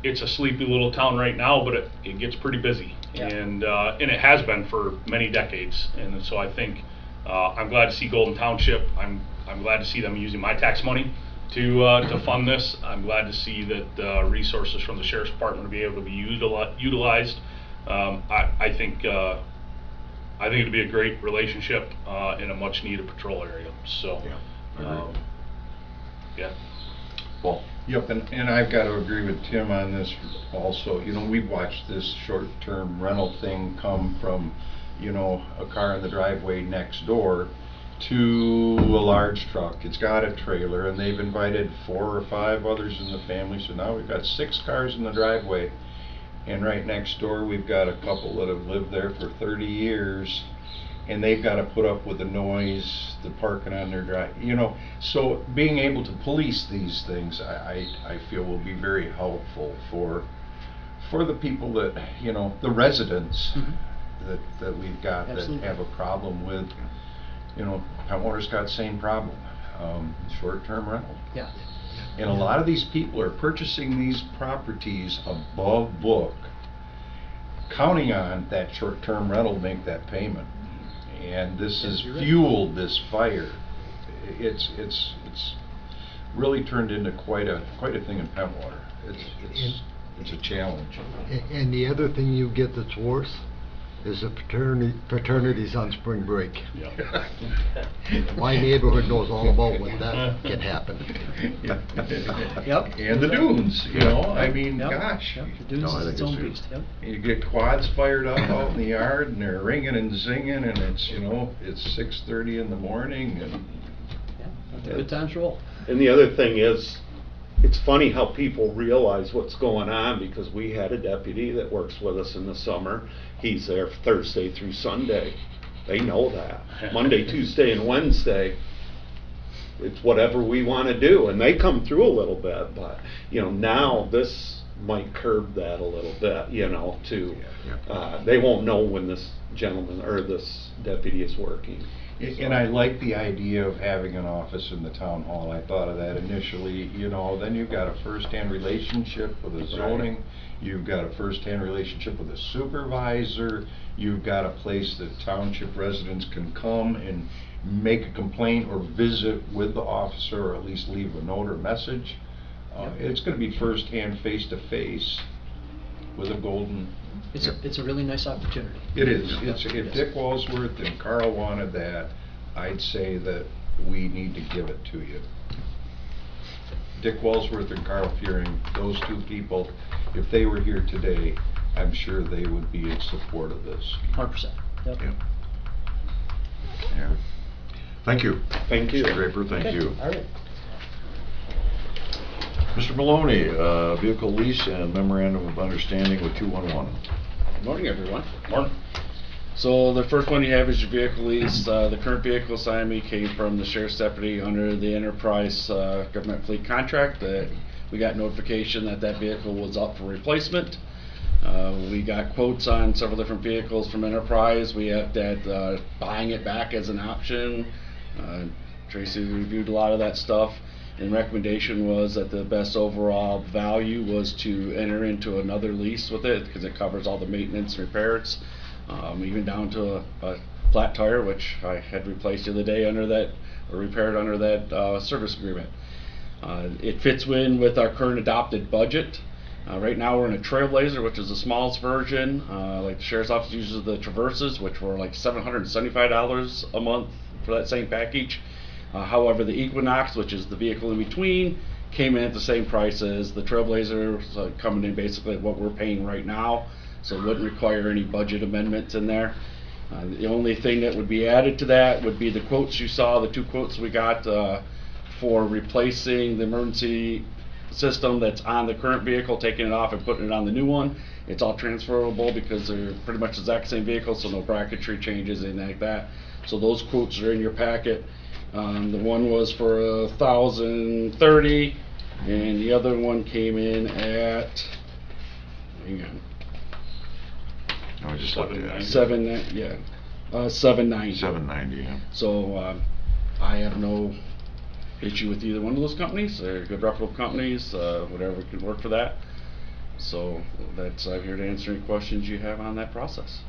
It's a sleepy little town right now, but it gets pretty busy, and it has been for many decades. And so I think I'm glad to see Golden Township. I'm glad to see them using my tax money to fund this. I'm glad to see that resources from the Sheriff's Department will be able to be utilized. I think it'd be a great relationship in a much needed patrol area. So, yeah. Paul? Yep, and I've got to agree with Tim on this also. You know, we've watched this short-term rental thing come from, you know, a car in the driveway next door to a large truck. It's got a trailer, and they've invited 4 or 5 others in the family, so now we've got 6 cars in the driveway. And right next door we've got a couple that have lived there for 30 years, and they've got to put up with the noise, the parking on their drive, you know. So being able to police these things, I feel will be very helpful for the people that, you know, the residents that we've got Absolutely. that have a problem with, you know, Pentwater's got the same problem, short-term rental. Yeah. And a lot of these people are purchasing these properties above book, counting on that short-term rental to make that payment. And this has you're right. fueled this fire. It's really turned into quite a thing in Pentwater. It's a challenge. And the other thing you get that's worse is the fraternities on spring break. My neighborhood knows all about when that can happen. Yep. And the dunes, you know, I mean, Yep. gosh. Yep. The dunes No, I is think its own it's- beast. Yep. You get quads fired up out in the yard and they're ringing and zinging and it's, you know, it's 6:30 in the morning and Yeah. Let the good times roll. And the other thing is, it's funny how people realize what's going on, because we had a deputy that works with us in the summer. He's there Thursday through Sunday. They know that. Monday, Tuesday, and Wednesday, it's whatever we want to do, and they come through a little bit, but, you know, now this might curb that a little bit, you know, they won't know when this gentleman or this deputy is working. And I like the idea of having an office in the town hall. I thought of that initially, you know, then you've got a first-hand relationship with the zoning, you've got a first-hand relationship with the supervisor, you've got a place that township residents can come and make a complaint or visit with the officer, or at least leave a note or message. It's gonna be first-hand, face-to-face with a golden. It's a really nice opportunity. It is. Yes. If Dick Walsworth and Carl wanted that, I'd say that we need to give it to you. Dick Walsworth and Carl Fearing, those two people, if they were here today, I'm sure they would be in support of this. 100%. Yep. Yeah. Yeah. Thank you. Thank you. Mr. Draper, thank Okay. you. All right. Mr. Maloney, vehicle lease and memorandum of understanding with 211. Morning, everyone. Morning. So the first one you have is your vehicle lease. The current vehicle assigned me came from the sheriff's deputy under the enterprise government fleet contract. We got notification that that vehicle was up for replacement. We got quotes on several different vehicles from enterprise. We have that buying it back as an option. Tracy reviewed a lot of that stuff, and recommendation was that the best overall value was to enter into another lease with it, because it covers all the maintenance and repairs, even down to a flat tire, which I had replaced the other day under that, or repaired under that service agreement. It fits in with our current adopted budget. Right now we're in a Trailblazer, which is the smallest version. Like the sheriff's office uses the Traverses, which were like $775 a month for that same package. However, the Equinox, which is the vehicle in between, came in at the same price as the Trailblazer, coming in basically at what we're paying right now, so it wouldn't require any budget amendments in there. The only thing that would be added to that would be the quotes you saw, the two quotes we got for replacing the emergency system that's on the current vehicle, taking it off and putting it on the new one. It's all transferable because they're pretty much the exact same vehicle, so no bracketry changes, anything like that. So those quotes are in your packet. The one was for $1,030, and the other one came in at, hang on, No, I just looked at it. $790. $790, yeah. So I have no issue with either one of those companies. They're good, reputable companies. Whatever can work for that. So I'm here to answer any questions you have on that process.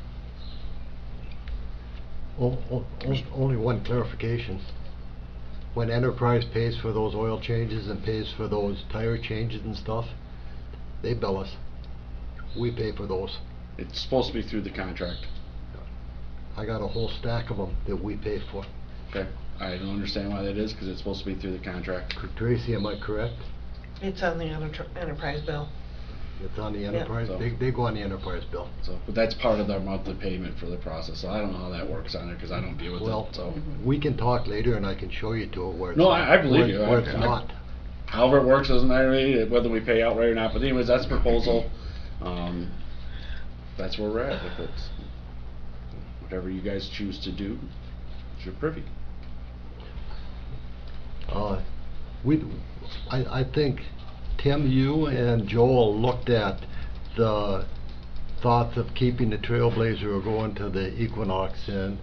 Only one clarification. When Enterprise pays for those oil changes and pays for those tire changes and stuff, they bill us. We pay for those. It's supposed to be through the contract. I got a whole stack of them that we pay for. Okay. I don't understand why that is, because it's supposed to be through the contract. Tracy, am I correct? It's on the enterprise bill. It's on the Enterprise, So- they go on the Enterprise bill. So, but that's part of their monthly payment for the process. So I don't know how that works on it, because I don't deal with Well, it. So we can talk later and I can show you to it where it's No, not- I believe where- you. Where it's I- not. however it works doesn't matter to me, whether we pay outright or not. But anyways, that's the proposal. That's where we're at with it. whatever you guys choose to do, it's your privy. I think, Tim, you and Joel looked at the thoughts of keeping the Trailblazer or going to the Equinox, and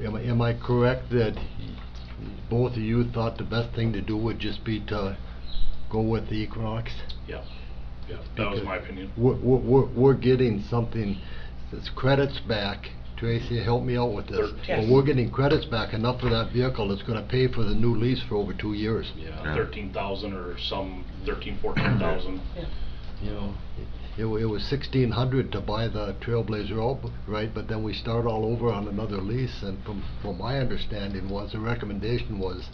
am I correct that both of you thought the best thing to do would just be to go with the Equinox? Yeah, that was my opinion. We're getting something that's credits back. Tracy, help me out with this. Yes. But we're getting credits back enough for that vehicle that's gonna pay for the new lease for over 2 years. Yeah, 13,000 or some 14,000. Yeah. You know, it was 1,600 to buy the Trailblazer out, right, but then we start all over on another lease, and from my understanding was, the recommendation was,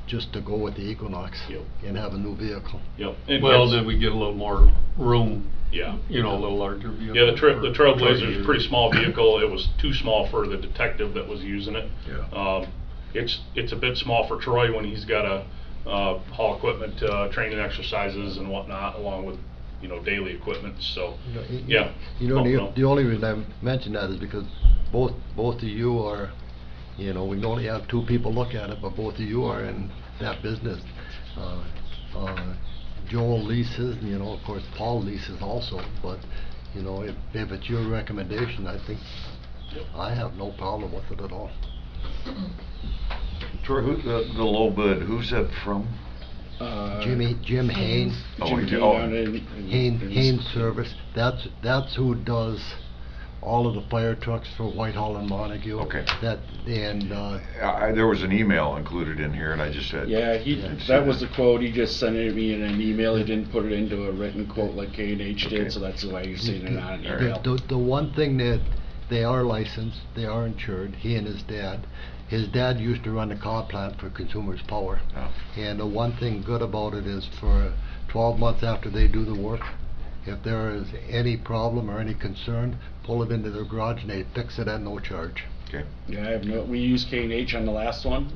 just to go with the Equinox. Yep. And have a new vehicle. Yep. Well, then we get a little more room. Yeah. You know, a little larger vehicle. Yeah, the Trailblazer is Trailblazer. a pretty small vehicle. It was too small for the detective that was using it. Yeah. It's a bit small for Troy when he's got to haul equipment, training exercises and whatnot, along with, you know, daily equipment. So, yeah. You know, Oh, no. the only reason I mention that is because both of you are, you know, we can only have 2 people look at it, but both of you are in that business. Joel leases, and, you know, of course, Paul leases also, but, you know, if it's your recommendation, I think I have no problem with it at all. Troy, who's the low bid, who's that from? Jim Hain, Oh, Jim oh. Kane down in Hain Service, that's who does all of the fire trucks for Whitehall and Montague. Okay. There was an email included in here, and I just said. Yeah, didn't see that was the quote. He just sent it to me in an email. He didn't put it into a written quote like K&H Okay. did, so that's why you're seeing it on an email. The one thing that they are licensed, they are insured, he and his dad. His dad used to run the car plant for Consumers Power. Oh. And the one thing good about it is for 12 months after they do the work, if there is any problem or any concern, pull it into their garage and they fix it at no charge. Okay. Yeah, we used K&H on the last one,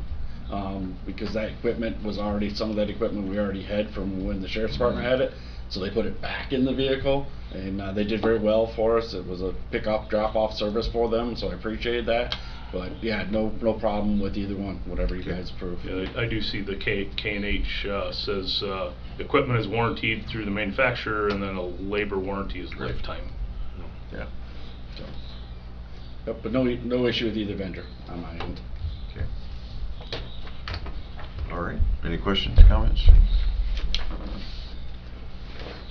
because that equipment was already, some of that equipment we already had from when the sheriff's department had it, so they put it back in the vehicle, and they did very well for us. It was a pick-up, drop-off service for them, so I appreciated that. But yeah, no problem with either one, whatever you guys approve. Yeah, I do see the K&H says equipment is warranted through the manufacturer, and then a labor warranty is lifetime. Yeah. So, yep, but no issue with either vendor on my end. Okay. All right. Any questions, comments?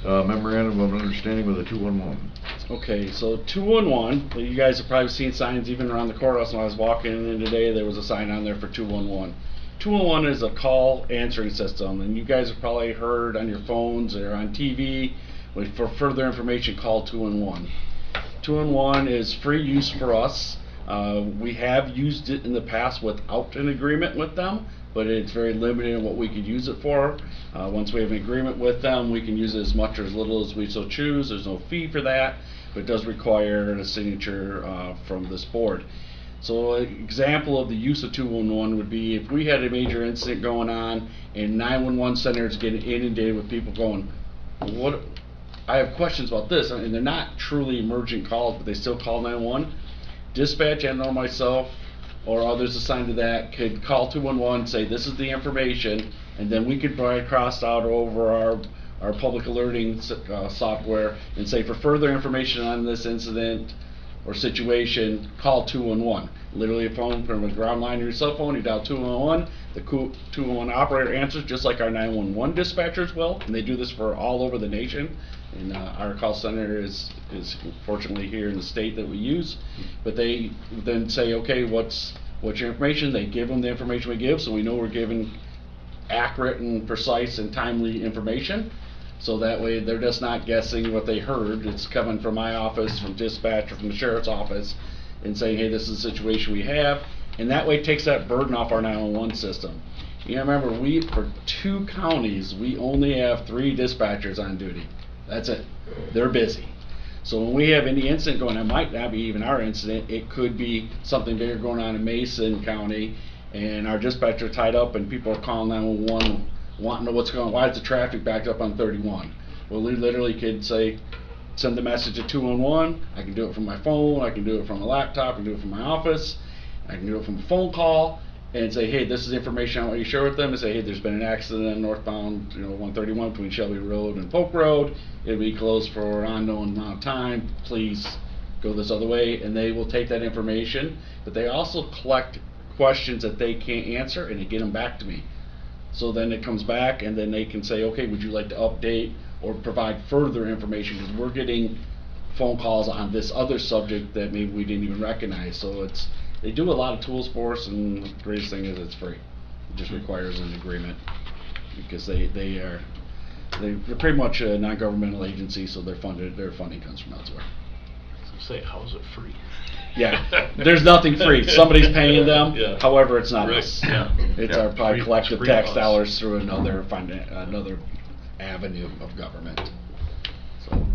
Memorandum of understanding with the 211. Okay, so 211, you guys have probably seen signs even around the courthouse. When I was walking in today, there was a sign on there for 211. 211 is a call answering system, and you guys have probably heard on your phones or on TV, for further information, call 211. 211 is free use for us. We have used it in the past without an agreement with them, but it's very limited in what we could use it for. Once we have an agreement with them, we can use it as much or as little as we so choose. There's no fee for that, but it does require a signature from this board. So an example of the use of 211 would be if we had a major incident going on and 911 center is getting inundated with people going, what? I have questions about this, and they're not truly emergent calls, but they still call 911. Dispatch and or myself or others assigned to that could call 211, say this is the information, and then we could broadcast out over our public alerting software and say for further information on this incident or situation, call 211. Literally a phone from a ground line to your cell phone, you dial 211, the 211 operator answers just like our 911 dispatchers will, and they do this for all over the nation. And our call center is fortunately here in the state that we use, but they then say, okay, what's your information? They give them the information we give, so we know we're giving accurate and precise and timely information. So that way they're just not guessing what they heard. It's coming from my office, from dispatch, or from the sheriff's office, and saying, hey, this is the situation we have. And that way it takes that burden off our 911 system. You know, remember, for 2 counties, we only have 3 dispatchers on duty. That's it. They're busy. So when we have any incident going on, it might not be even our incident, it could be something bigger going on in Mason County, and our dispatcher tied up and people are calling 911 wanting to know what's going on. Why is the traffic backed up on 31? Well, we literally could say, send the message at 211. I can do it from my phone, I can do it from a laptop, I can do it from my office, I can do it from a phone call, and say, hey, this is information I want you to share with them, and say, hey, there's been an accident northbound, 131 between Shelby Road and Polk Road. It'll be closed for an unknown amount of time. Please go this other way, and they will take that information, but they also collect questions that they can't answer, and they get them back to me. So then it comes back, and then they can say, okay, would you like to update or provide further information, because we're getting phone calls on this other subject that maybe we didn't even recognize. So they do a lot of tools for us, and the greatest thing is it's free. It just requires an agreement, because they're pretty much a non-governmental agency, so their funding comes from elsewhere. Say, how is it free? Yeah, there's nothing free. Somebody's paying them. Yeah. However, it's not Right, us. yeah. It's Yeah. our probably Free- collective free tax us. dollars through another avenue of government. So,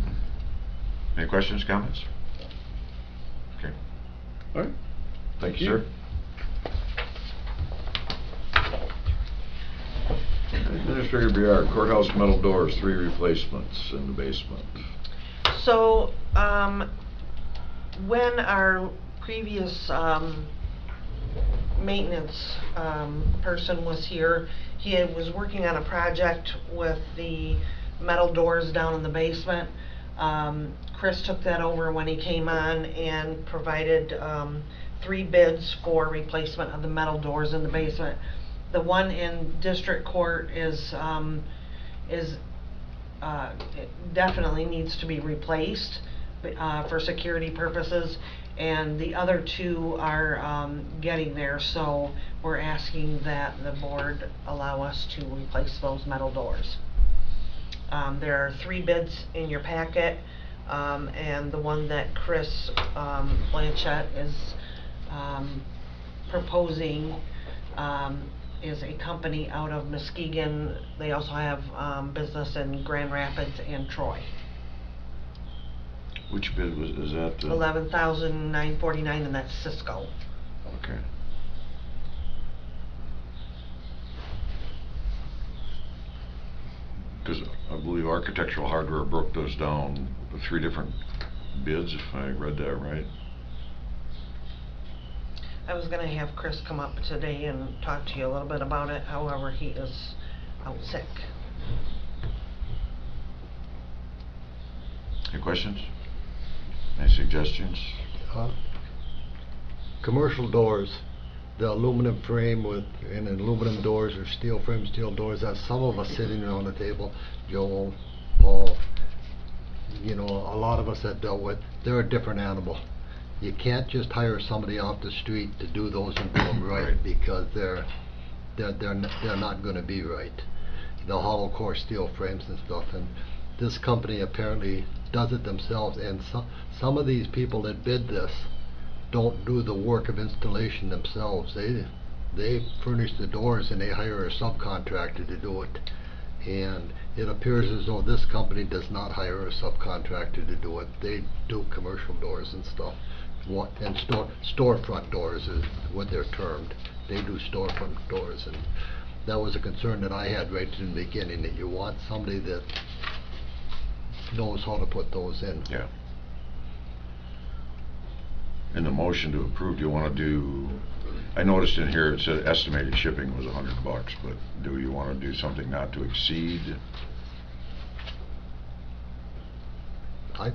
Any questions, comments? Okay. all right. Thank you, sir. Administrator Briard, courthouse metal doors, 3 replacements in the basement. So, when our previous, maintenance, person was here, was working on a project with the metal doors down in the basement. Chris took that over when he came on and provided, 3 bids for replacement of the metal doors in the basement. The one in district court it definitely needs to be replaced for security purposes, and the other 2 are getting there, so we're asking that the board allow us to replace those metal doors. There are 3 bids in your packet, and the one that Chris Blanchett is proposing is a company out of Muskegon. They also have business in Grand Rapids and Troy. Which bid is that? $11,949, and that's Cisco. Okay. Because I believe Architectural Hardware broke those down with 3 different bids, if I read that right. I was gonna have Chris come up today and talk to you a little bit about it, however, he is out sick. Any questions? Any suggestions? Commercial doors, the aluminum frame and aluminum doors or steel frame, steel doors, that some of us sitting around the table, Joel, Paul, a lot of us that dealt with, they're a different animal. You can't just hire somebody off the street to do those and do them right, because they're not going to be right. The hollow core steel frames and stuff, and this company apparently does it themselves, and some of these people that bid this don't do the work of installation themselves. They furnish the doors and they hire a subcontractor to do it. And it appears as though this company does not hire a subcontractor to do it. They do commercial doors and stuff. And storefront doors is what they're termed. They do storefront doors, and that was a concern that I had right in the beginning, that you want somebody that knows how to put those in. Yeah. In the motion to approve, do you want to do, I noticed in here it said estimated shipping was $100, but do you want to do something not to exceed? I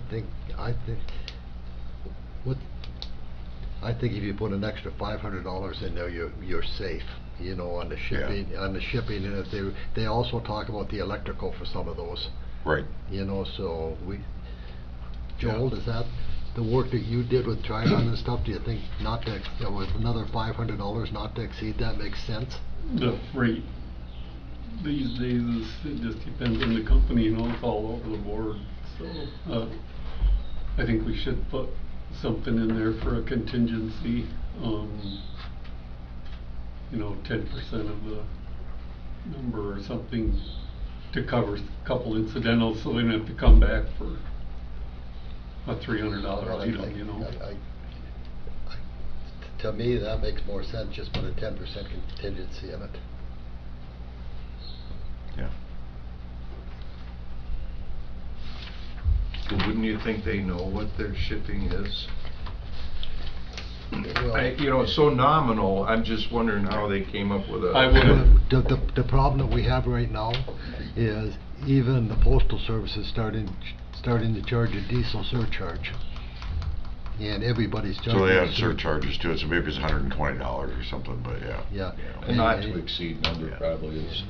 think if you put an extra $500 in there, you're safe, on the shipping. Yeah. On the shipping, and if they also talk about the electrical for some of those. Right. So Joel, is that the work that you did with Triton and stuff? Do you think with another $500 not to exceed that makes sense? The freight these days, it just depends on the company, it's all over the board. So, I think we should put something in there for a contingency, 10% of the number or something to cover a couple incidentals, so they don't have to come back for a $300 item, To me, that makes more sense, just put a 10% contingency in it. Yeah. Wouldn't you think they know what their shipping is? Well, You know, it's so nominal, I'm just wondering how they came up with a. I would- The problem that we have right now is even the postal service is starting to charge a diesel surcharge. And everybody's charging. So they a add surcharges to it, so maybe it's $120 or something, but yeah. Yeah. A not to exceed number probably is.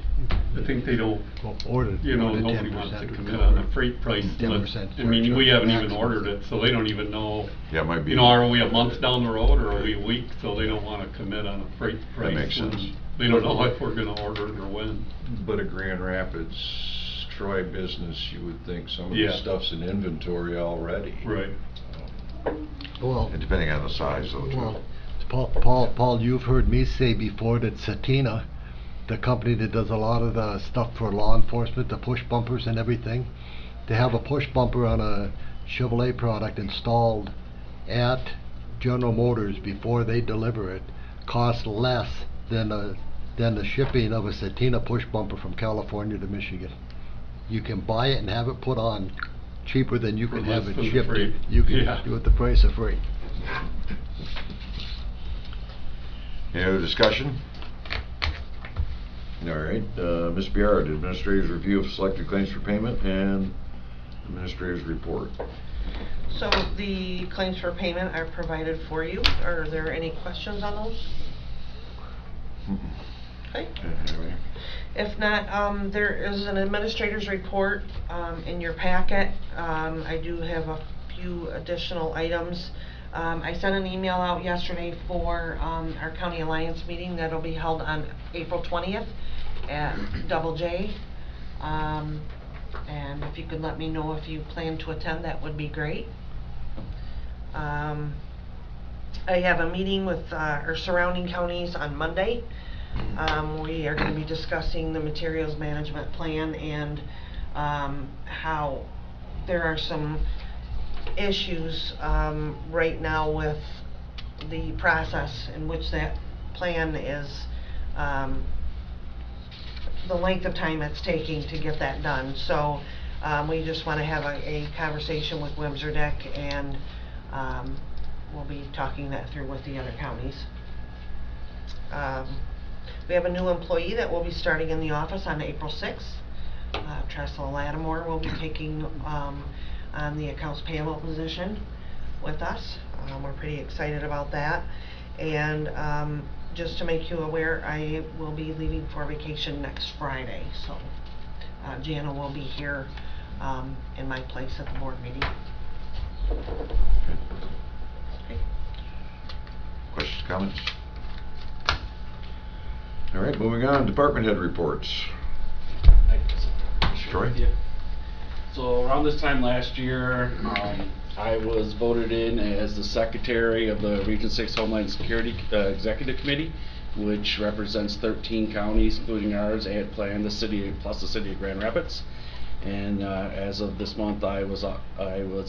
I think they don't, Order. you know, order nobody 10% wants to or commit so. on a freight price. 10% I mean, we haven't even surcharge. ordered it, so they don't even know. Yeah, it might be. You know, are we a month down the road or are we a week? So they don't wanna commit on a freight price. makes when sense. They don't know if we're gonna order it or when. But a Grand Rapids, Troy business, you would think some of Yeah. the stuff's in inventory already. Right. Well, And depending on the size though, too. well, Paul, you've heard me say before that Satina, the company that does a lot of the stuff for law enforcement, the push bumpers and everything, to have a push bumper on a Chevrolet product installed at General Motors before they deliver it costs less than the shipping of a Satina push bumper from California to Michigan. You can buy it and have it put on cheaper than you For can less have it than the shipped. freight. You can Yeah. do it the price of freight. Any other discussion? All right, Ms. Biard, Administrator's Review of Selected Claims for Payment and Administrator's Report. So the claims for payment are provided for you. Are there any questions on those? Okay. Anyway. If not, there is an administrator's report in your packet. I do have a few additional items. I sent an email out yesterday for our County Alliance meeting that'll be held on April 20th at Double J. And if you could let me know if you plan to attend, that would be great. I have a meeting with our surrounding counties on Monday. We are going to be discussing the materials management plan and how there are some issues right now with the process in which that plan is, the length of time it's taking to get that done. So we just want to have a conversation with Wimserdeck, and we'll be talking that through with the other counties. We have a new employee that will be starting in the office on April 6th. Tressa Lattimore will be taking on the accounts payable position with us. We're pretty excited about that. And just to make you aware, I will be leaving for vacation next Friday. So Jana will be here in my place at the board meeting. Okay. Questions, comments? All right, moving on, department head reports. Troy? Yeah. So around this time last year, I was voted in as the secretary of the Region 6 Homeland Security Executive Committee, which represents 13 counties, including ours, and Plan, the city, plus the city of Grand Rapids. And as of this month, I was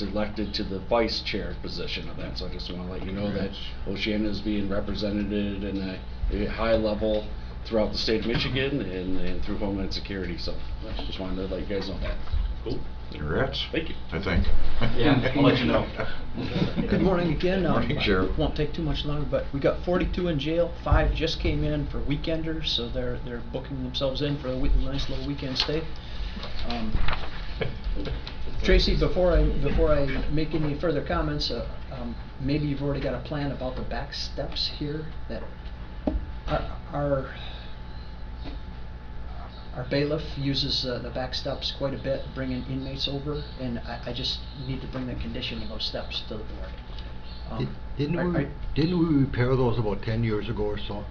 elected to the vice chair position of that. So I just want to let you know that Oceana is being represented in a high level throughout the state of Michigan and through Homeland Security. So I just wanted to let you guys know that. Cool. Congrats. Thank you. I think. Yeah, I'll let you know. Good morning again. Morning, Sheriff. Won't take too much longer, but we got 42 in jail. 5 just came in for weekenders, so they're booking themselves in for a nice little weekend stay. Tracy, before I make any further comments, maybe you've already got a plan about the back steps here that our bailiff uses the back steps quite a bit, bringing inmates over, and I just need to bring the condition of those steps to the board. Didn't we repair those about 10 years ago or so?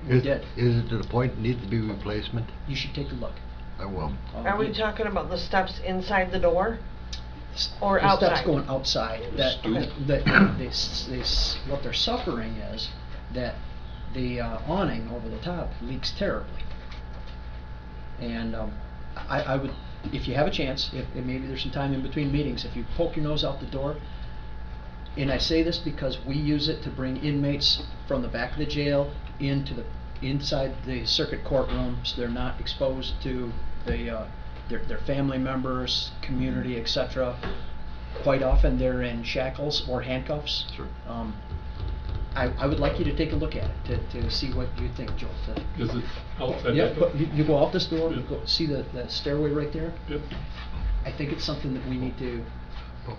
We did. Is it to the point it needs to be replacement? You should take a look. I will. Are we talking about the steps inside the door? Or The outside? steps going outside. What they're suffering is that the awning over the top leaks terribly. And I would, if you have a chance, if maybe there's some time in between meetings, if you poke your nose out the door, and I say this because we use it to bring inmates from the back of the jail inside the circuit courtroom, so they're not exposed to their family members, community, etc. quite often they're in shackles or handcuffs. Sure. I would like you to take a look at it, to see what you think, Joel. Is it outside Yeah, that door? but you go out this door, Yeah. go see the stairway right there? Yep. I think it's something that we need to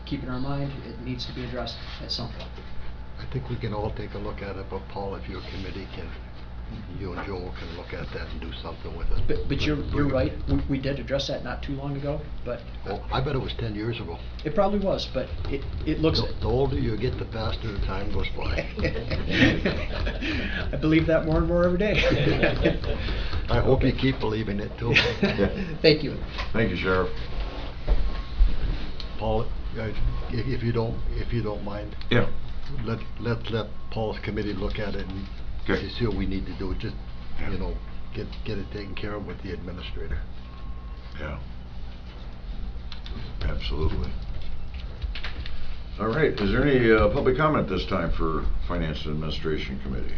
keep in our mind. It needs to be addressed at some point. I think we can all take a look at it, but Paul, if your committee can, you and Joel can look at that and do something with it. But you're right, we did address that not too long ago, but Well, I bet it was 10 years ago. it probably was, but it looks. The older you get, the faster the time goes by. I believe that more and more every day. I hope you keep believing it too. Thank you. Thank you, Sheriff. Paul, if you don't mind, Yeah. let Paul's committee look at it and Okay. see what we need to do. Just, you know, get it taken care of with the administrator. Yeah. Absolutely. All right, is there any public comment this time for Finance and Administration Committee?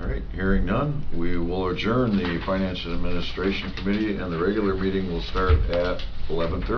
All right, hearing none, we will adjourn the Finance and Administration Committee, and the regular meeting will start at 11:30.